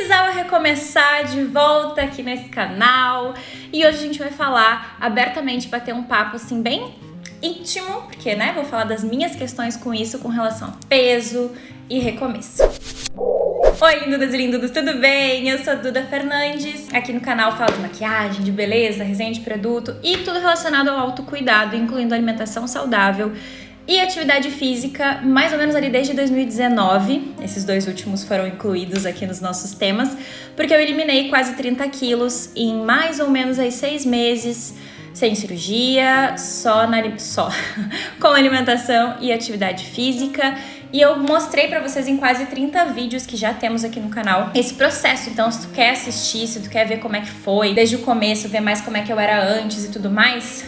precisava recomeçar de volta aqui nesse canal. E hoje a gente vai falar abertamente, bater um papo assim bem íntimo, porque né, vou falar das minhas questões com isso, com relação a peso e recomeço. Oi, lindudas e lindudos, tudo bem? Eu sou a Duda Fernandes. Aqui no canal falo de maquiagem, de beleza, resenha de produto e tudo relacionado ao autocuidado, incluindo alimentação saudável e atividade física, mais ou menos ali desde 2019. Esses dois últimos foram incluídos aqui nos nossos temas, porque eu eliminei quase 30 quilos em mais ou menos aí 6 meses, sem cirurgia, só com alimentação e atividade física. E eu mostrei pra vocês em quase 30 vídeos que já temos aqui no canal esse processo. Então, se tu quer assistir, se tu quer ver como é que foi, desde o começo, ver mais como é que eu era antes e tudo mais,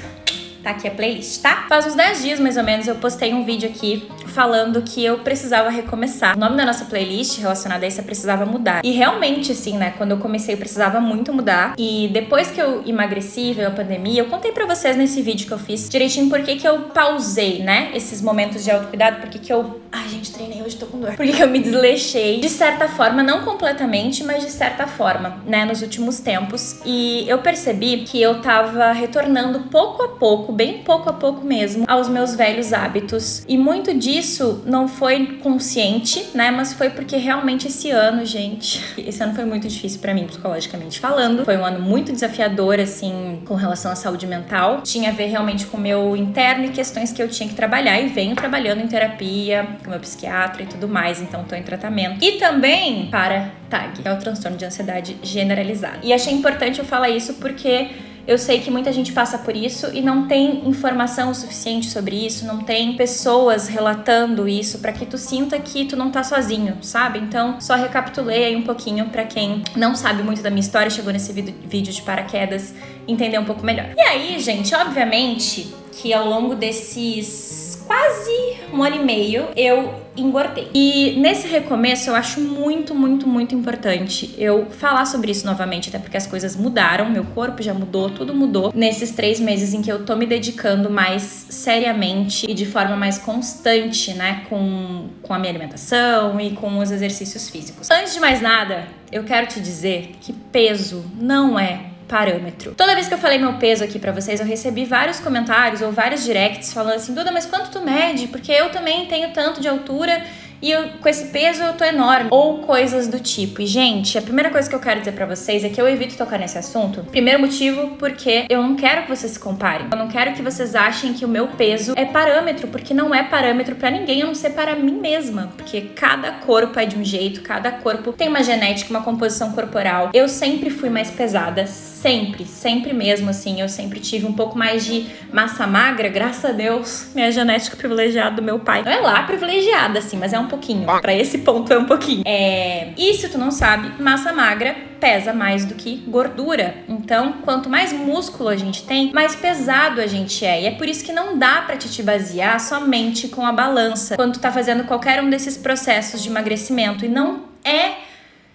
tá aqui a playlist, tá? Faz uns 10 dias, mais ou menos, eu postei um vídeo aqui falando que eu precisava recomeçar. O nome da nossa playlist relacionada a isso é Precisava Mudar. E realmente, assim, né, quando eu comecei eu precisava muito mudar. E depois que eu emagreci, veio a pandemia, eu contei pra vocês nesse vídeo que eu fiz direitinho por que eu pausei, né, esses momentos de autocuidado, por que eu... Ai, gente, treinei hoje, tô com dor. Por que eu me desleixei, de certa forma, não completamente, mas de certa forma, né, nos últimos tempos. E eu percebi que eu tava retornando pouco a pouco, bem pouco a pouco mesmo, aos meus velhos hábitos. E muito disso não foi consciente, né? Mas foi porque realmente esse ano, gente, esse ano foi muito difícil pra mim, psicologicamente falando. Foi um ano muito desafiador, assim, com relação à saúde mental. Tinha a ver realmente com o meu interno e questões que eu tinha que trabalhar. E venho trabalhando em terapia, com meu psiquiatra e tudo mais. Então, tô em tratamento. E também para TAG, que é o transtorno de ansiedade generalizada. E achei importante eu falar isso porque eu sei que muita gente passa por isso e não tem informação suficiente sobre isso, não tem pessoas relatando isso pra que tu sinta que tu não tá sozinho, sabe? Então, só recapitulei aí um pouquinho pra quem não sabe muito da minha história, chegou nesse vídeo de paraquedas, entender um pouco melhor. E aí, gente, obviamente que ao longo desses quase um ano e meio eu engordei. E nesse recomeço eu acho muito, muito, muito importante eu falar sobre isso novamente, até porque as coisas mudaram, meu corpo já mudou, tudo mudou nesses 3 meses em que eu tô me dedicando mais seriamente e de forma mais constante, né, com a minha alimentação e com os exercícios físicos. Antes de mais nada, eu quero te dizer que peso não é parâmetro. Toda vez que eu falei meu peso aqui pra vocês, eu recebi vários comentários ou vários directs falando assim: Duda, mas quanto tu mede? Porque eu também tenho tanto de altura e com esse peso eu tô enorme. Ou coisas do tipo. E, gente, a primeira coisa que eu quero dizer pra vocês é que eu evito tocar nesse assunto. Primeiro motivo, porque eu não quero que vocês se comparem. Eu não quero que vocês achem que o meu peso é parâmetro, porque não é parâmetro pra ninguém, a não ser para mim mesma. Porque cada corpo é de um jeito, cada corpo tem uma genética, uma composição corporal. Eu sempre fui mais pesada, sempre mesmo, assim. Eu sempre tive um pouco mais de massa magra, graças a Deus, minha genética privilegiada do meu pai. Não é lá privilegiada, assim, mas é um pouquinho. Pra esse ponto é um pouquinho. E se tu não sabe, massa magra pesa mais do que gordura. Então, quanto mais músculo a gente tem, mais pesado a gente é. E é por isso que não dá pra te basear somente com a balança quando tu tá fazendo qualquer um desses processos de emagrecimento. E não é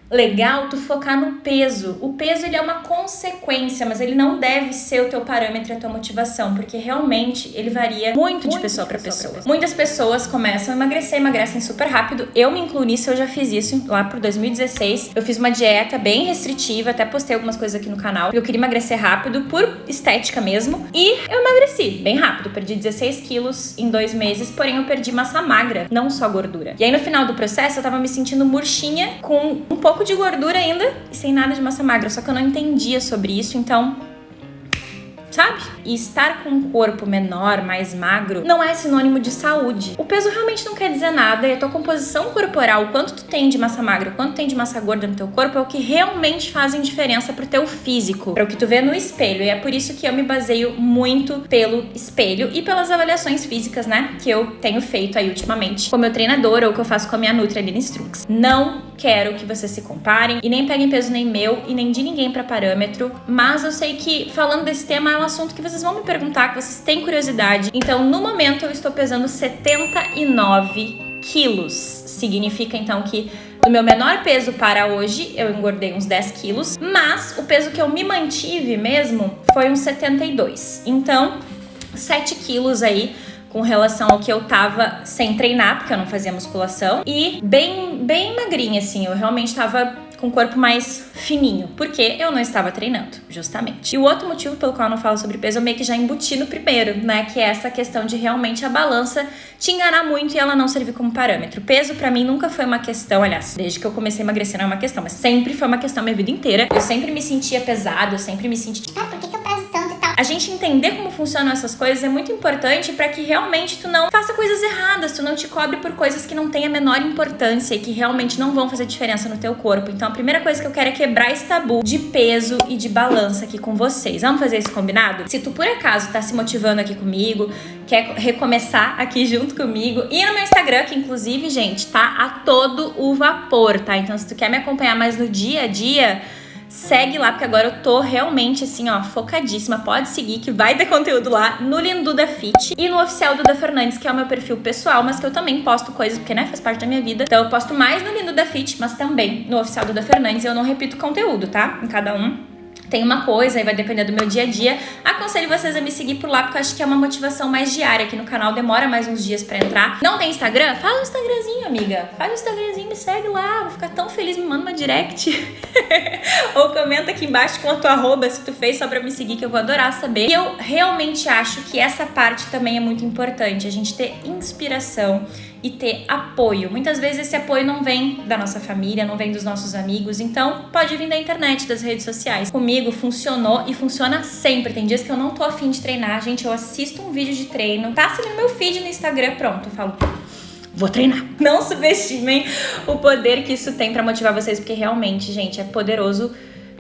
legal tu focar no peso. O peso, ele é uma consequência, mas ele não deve ser o teu parâmetro e a tua motivação, porque realmente ele varia muito de pessoa pra pessoa. Muitas pessoas começam a emagrecer, emagrecem super rápido. Eu me incluo nisso, eu já fiz isso lá por 2016. Eu fiz uma dieta bem restritiva, até postei algumas coisas aqui no canal. Eu queria emagrecer rápido, por estética mesmo, e eu emagreci bem rápido. Perdi 16 quilos em 2 meses, porém eu perdi massa magra, não só gordura. E aí no final do processo eu tava me sentindo murchinha, com um pouco de gordura ainda e sem nada de massa magra, só que eu não entendia sobre isso, então, sabe? E estar com um corpo menor, mais magro, não é sinônimo de saúde. O peso realmente não quer dizer nada, e a tua composição corporal, o quanto tu tem de massa magra, o quanto tem de massa gorda no teu corpo, é o que realmente fazem diferença pro teu físico, para o que tu vê no espelho. E é por isso que eu me baseio muito pelo espelho e pelas avaliações físicas, né, que eu tenho feito aí ultimamente com o meu treinador ou que eu faço com a minha Nutri ali no Instrux. Não quero que vocês se comparem e nem peguem peso nem meu e nem de ninguém para parâmetro, mas eu sei que falando desse tema é um assunto que vocês vão me perguntar, que vocês têm curiosidade. Então, no momento eu estou pesando 79 quilos. Significa então que do meu menor peso para hoje eu engordei uns 10 quilos, mas o peso que eu me mantive mesmo foi uns 72. Então, 7 quilos aí com relação ao que eu tava sem treinar, porque eu não fazia musculação, e bem magrinha, assim, eu realmente tava com o corpo mais fininho, porque eu não estava treinando, justamente. E o outro motivo pelo qual eu não falo sobre peso, eu meio que já embuti no primeiro, né, que é essa questão de realmente a balança te enganar muito e ela não servir como parâmetro. Peso pra mim nunca foi uma questão, aliás, desde que eu comecei a emagrecer não é uma questão, mas sempre foi uma questão a minha vida inteira. Eu sempre me sentia pesado, eu sempre me sentia, por que eu peso tanto e tal? A gente entender como funcionam essas coisas é muito importante pra que realmente tu não faça coisas erradas, tu não te cobre por coisas que não têm a menor importância e que realmente não vão fazer diferença no teu corpo. Então a primeira coisa que eu quero é quebrar esse tabu de peso e de balança aqui com vocês. Vamos fazer isso combinado? Se tu por acaso tá se motivando aqui comigo, quer recomeçar aqui junto comigo, e no meu Instagram, que inclusive, gente, tá a todo o vapor, tá? Então se tu quer me acompanhar mais no dia a dia, segue lá, porque agora eu tô realmente assim, ó, focadíssima. Pode seguir que vai ter conteúdo lá no Linduda Fit e no Oficial Duda Fernandes, que é o meu perfil pessoal, mas que eu também posto coisas, porque, né, faz parte da minha vida. Então eu posto mais no Linduda Fit, mas também no Oficial Duda Fernandes. Eu não repito conteúdo, tá? Em cada um tem uma coisa, aí vai depender do meu dia a dia. Aconselho vocês a me seguir por lá, porque eu acho que é uma motivação mais diária aqui no canal. Demora mais uns dias pra entrar. Não tem Instagram? Faz um Instagramzinho, amiga. Faz um Instagramzinho, me segue lá. Vou ficar tão feliz, me manda uma direct. Ou comenta aqui embaixo com a tua arroba se tu fez só pra me seguir, que eu vou adorar saber. E eu realmente acho que essa parte também é muito importante. A gente ter inspiração e ter apoio. Muitas vezes esse apoio não vem da nossa família, não vem dos nossos amigos, então pode vir da internet, das redes sociais. Comigo funcionou e funciona sempre. Tem dias que eu não tô afim de treinar, gente, eu assisto um vídeo de treino, passa no meu feed no Instagram, pronto, eu falo, vou treinar. Não subestimem o poder que isso tem pra motivar vocês, porque realmente, gente, é poderoso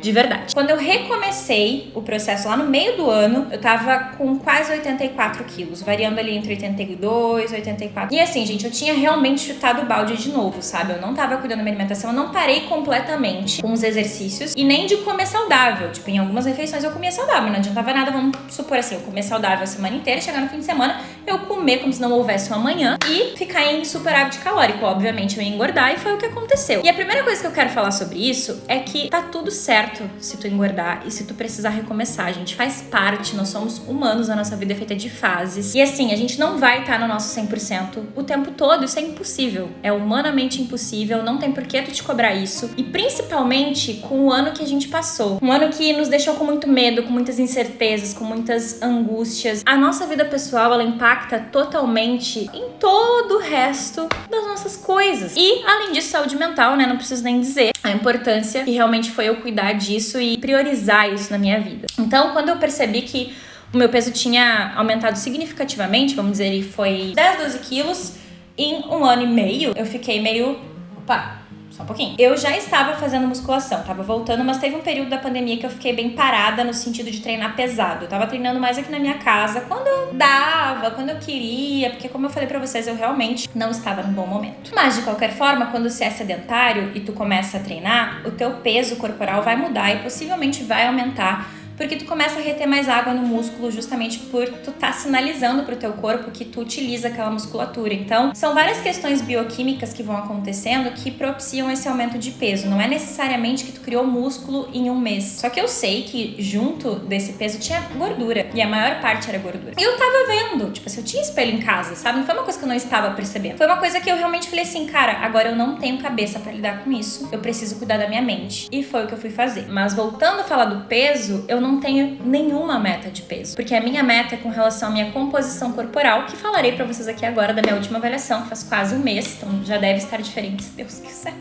de verdade. Quando eu recomecei o processo lá no meio do ano, eu tava com quase 84 quilos, variando ali entre 82 e 84. E assim, gente, eu tinha realmente chutado o balde de novo, sabe? Eu não tava cuidando da minha alimentação, eu não parei completamente com os exercícios e nem de comer saudável. Tipo, em algumas refeições eu comia saudável, não adiantava nada, vamos supor assim, eu comer saudável a semana inteira, chegar no fim de semana, eu comer como se não houvesse um amanhã e ficar em superávit calórico. Obviamente eu ia engordar e foi o que aconteceu. E a primeira coisa que eu quero falar sobre isso é que tá tudo certo se tu engordar e se tu precisar recomeçar, gente, faz parte, nós somos humanos, a nossa vida é feita de fases. E assim, a gente não vai estar no nosso 100% o tempo todo, isso é impossível. É humanamente impossível, não tem por que tu te cobrar isso. E principalmente com o ano que a gente passou. Um ano que nos deixou com muito medo, com muitas incertezas, com muitas angústias. A nossa vida pessoal, ela impacta totalmente em todo o resto das nossas coisas. E, além disso, saúde mental, né? Não preciso nem dizer a importância que realmente foi eu cuidar disso e priorizar isso na minha vida. Então, quando eu percebi que o meu peso tinha aumentado significativamente, vamos dizer, ele foi 10, 12 quilos em um ano e meio, eu fiquei meio... Opa, só um pouquinho. Eu já estava fazendo musculação, tava voltando, mas teve um período da pandemia que eu fiquei bem parada no sentido de treinar pesado. Eu tava treinando mais aqui na minha casa, quando eu dava, quando eu queria, porque como eu falei pra vocês, eu realmente não estava num bom momento. Mas de qualquer forma, quando você é sedentário e tu começa a treinar, o teu peso corporal vai mudar e possivelmente vai aumentar, porque tu começa a reter mais água no músculo justamente por tu tá sinalizando pro teu corpo que tu utiliza aquela musculatura. Então, são várias questões bioquímicas que vão acontecendo que propiciam esse aumento de peso. Não é necessariamente que tu criou músculo em um mês. Só que eu sei que junto desse peso tinha gordura, e a maior parte era gordura. E eu tava vendo, tipo assim, eu tinha espelho em casa, sabe? Não foi uma coisa que eu não estava percebendo. Foi uma coisa que eu realmente falei assim, cara, agora eu não tenho cabeça pra lidar com isso. Eu preciso cuidar da minha mente. E foi o que eu fui fazer. Mas voltando a falar do peso, eu não tenho nenhuma meta de peso, porque a minha meta é com relação à minha composição corporal, que falarei pra vocês aqui agora da minha última avaliação, que faz quase um mês, então já deve estar diferente, se Deus quiser.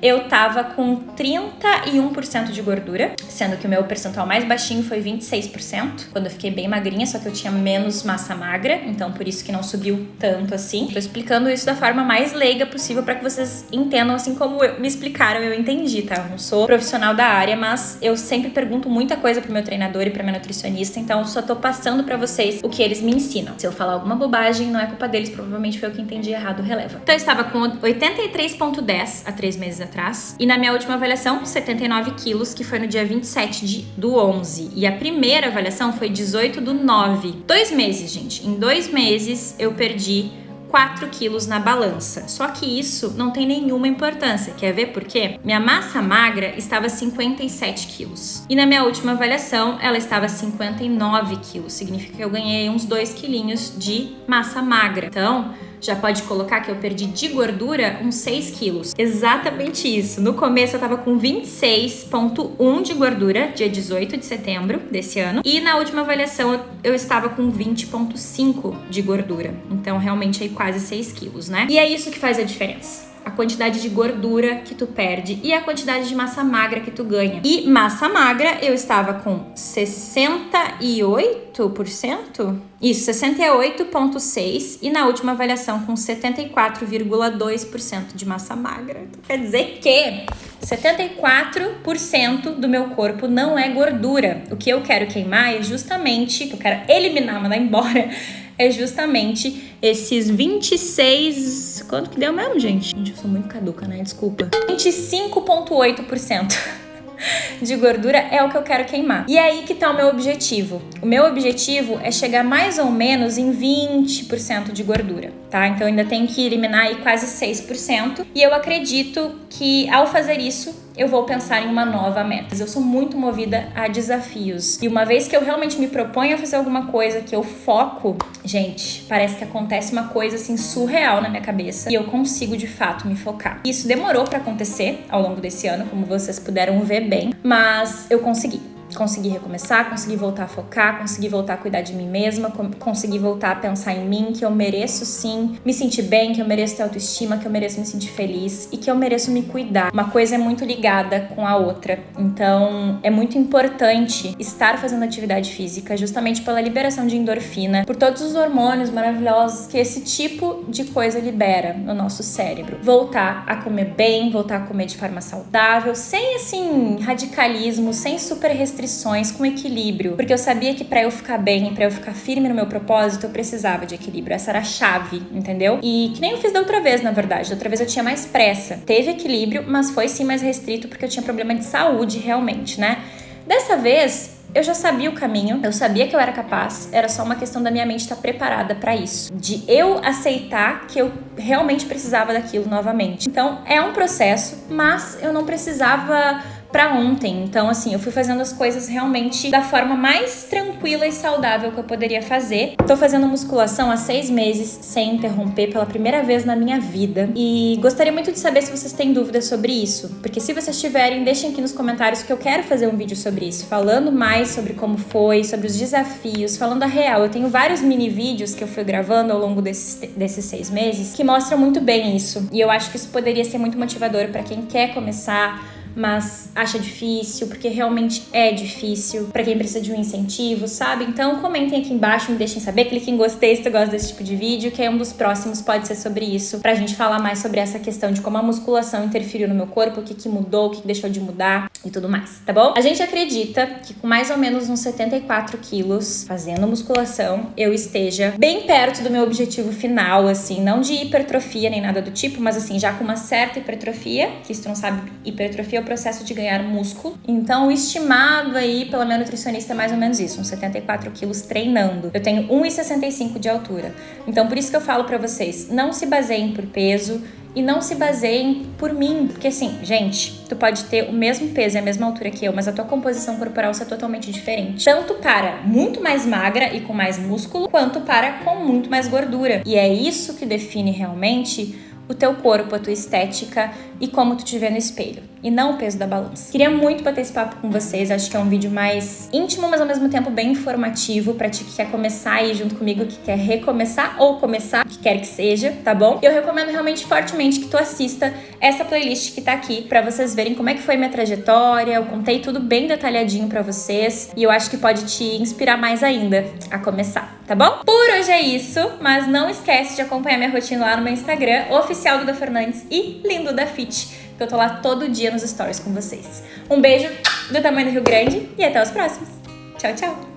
Eu tava com 31% de gordura, sendo que o meu percentual mais baixinho foi 26%, quando eu fiquei bem magrinha, só que eu tinha menos massa magra, então por isso que não subiu tanto assim. Tô explicando isso da forma mais leiga possível pra que vocês entendam assim como me explicaram, eu entendi, tá? Eu não sou profissional da área, mas eu sempre pergunto muita coisa pro meu treinador e pra minha nutricionista, então eu só tô passando pra vocês o que eles me ensinam. Se eu falar alguma bobagem, não é culpa deles, provavelmente foi eu que entendi errado, releva. Então eu estava com 83,10 há 3 meses atrás, e na minha última avaliação, 79 quilos, que foi no dia 27 do 11, e a primeira avaliação foi 18 do 9. 2 meses, gente. Em 2 meses eu perdi 4 quilos na balança. Só que isso não tem nenhuma importância. Quer ver por quê? Minha massa magra estava 57 quilos. E na minha última avaliação, ela estava 59 quilos. Significa que eu ganhei uns 2 quilinhos de massa magra. Então, já pode colocar que eu perdi de gordura uns 6 quilos. Exatamente isso. No começo eu tava com 26,1 de gordura, dia 18 de setembro desse ano. E na última avaliação eu estava com 20,5 de gordura. Então realmente aí quase 6 quilos, né? E é isso que faz a diferença. A quantidade de gordura que tu perde e a quantidade de massa magra que tu ganha. E massa magra eu estava com 68%? Isso, 68,6% e na última avaliação com 74,2% de massa magra. Quer dizer que 74% do meu corpo não é gordura. O que eu quero queimar é justamente, o que eu quero eliminar, mandar embora, é justamente esses 26... Quanto que deu mesmo, gente? Gente, eu sou muito caduca, né? Desculpa. 25,8% de gordura é o que eu quero queimar. E é aí que tá o meu objetivo. O meu objetivo é chegar mais ou menos em 20% de gordura, tá? Então eu ainda tenho que eliminar aí quase 6%. E eu acredito que ao fazer isso, eu vou pensar em uma nova meta. Eu sou muito movida a desafios. E uma vez que eu realmente me proponho a fazer alguma coisa, que eu foco, gente, parece que acontece uma coisa assim surreal na minha cabeça. E eu consigo de fato me focar. Isso demorou pra acontecer ao longo desse ano, como vocês puderam ver bem. Mas eu consegui. Consegui recomeçar, consegui voltar a focar, consegui voltar a cuidar de mim mesma, consegui voltar a pensar em mim, que eu mereço sim me sentir bem, que eu mereço ter autoestima, que eu mereço me sentir feliz e que eu mereço me cuidar. Uma coisa é muito ligada com a outra. Então, é muito importante estar fazendo atividade física justamente pela liberação de endorfina, por todos os hormônios maravilhosos que esse tipo de coisa libera no nosso cérebro. Voltar a comer bem, voltar a comer de forma saudável, sem assim radicalismo, sem super restrições, com equilíbrio, porque eu sabia que pra eu ficar bem e pra eu ficar firme no meu propósito, eu precisava de equilíbrio. Essa era a chave, entendeu? E que nem eu fiz da outra vez, na verdade. Da outra vez eu tinha mais pressa. Teve equilíbrio, mas foi sim mais restrito porque eu tinha problema de saúde realmente, né? Dessa vez, eu já sabia o caminho, eu sabia que eu era capaz, era só uma questão da minha mente estar preparada pra isso, de eu aceitar que eu realmente precisava daquilo novamente. Então, é um processo, mas eu não precisava pra ontem. Então, assim, eu fui fazendo as coisas realmente da forma mais tranquila e saudável que eu poderia fazer. Tô fazendo musculação há 6 meses, sem interromper, pela primeira vez na minha vida. E gostaria muito de saber se vocês têm dúvidas sobre isso. Porque se vocês tiverem, deixem aqui nos comentários que eu quero fazer um vídeo sobre isso. Falando mais sobre como foi, sobre os desafios, falando a real. Eu tenho vários mini vídeos que eu fui gravando ao longo desses 6 meses que mostram muito bem isso. E eu acho que isso poderia ser muito motivador pra quem quer começar, mas acha difícil, porque realmente é difícil, pra quem precisa de um incentivo, sabe? Então comentem aqui embaixo, me deixem saber, cliquem em gostei se tu gosta desse tipo de vídeo, que é um dos próximos, pode ser sobre isso, pra gente falar mais sobre essa questão de como a musculação interferiu no meu corpo, o que mudou, o que deixou de mudar e tudo mais, tá bom? A gente acredita que com mais ou menos uns 74 quilos, fazendo musculação, eu esteja bem perto do meu objetivo final, assim, não de hipertrofia nem nada do tipo, mas assim, já com uma certa hipertrofia, que se tu não sabe, hipertrofia é o processo de ganhar músculo. Então, o estimado aí pela minha nutricionista é mais ou menos isso, uns 74 quilos treinando. Eu tenho 1,65 de altura. Então, por isso que eu falo pra vocês, não se baseiem por peso e não se baseiem por mim. Porque assim, gente, tu pode ter o mesmo peso e a mesma altura que eu, mas a tua composição corporal é totalmente diferente. Tanto para muito mais magra e com mais músculo, quanto para com muito mais gordura. E é isso que define realmente o teu corpo, a tua estética e como tu te vê no espelho, e não o peso da balança. Queria muito bater esse papo com vocês, acho que é um vídeo mais íntimo, mas ao mesmo tempo bem informativo pra ti que quer começar aí junto comigo, que quer recomeçar ou começar, o que quer que seja, tá bom? Eu recomendo realmente fortemente que tu assista essa playlist que tá aqui pra vocês verem como é que foi minha trajetória, eu contei tudo bem detalhadinho pra vocês e eu acho que pode te inspirar mais ainda a começar, tá bom? Por hoje é isso, mas não esquece de acompanhar minha rotina lá no meu Instagram, oficial Duda Fernandes e Lindo da Fit, que eu tô lá todo dia nos stories com vocês. Um beijo do tamanho do Rio Grande e até os próximos. Tchau, tchau!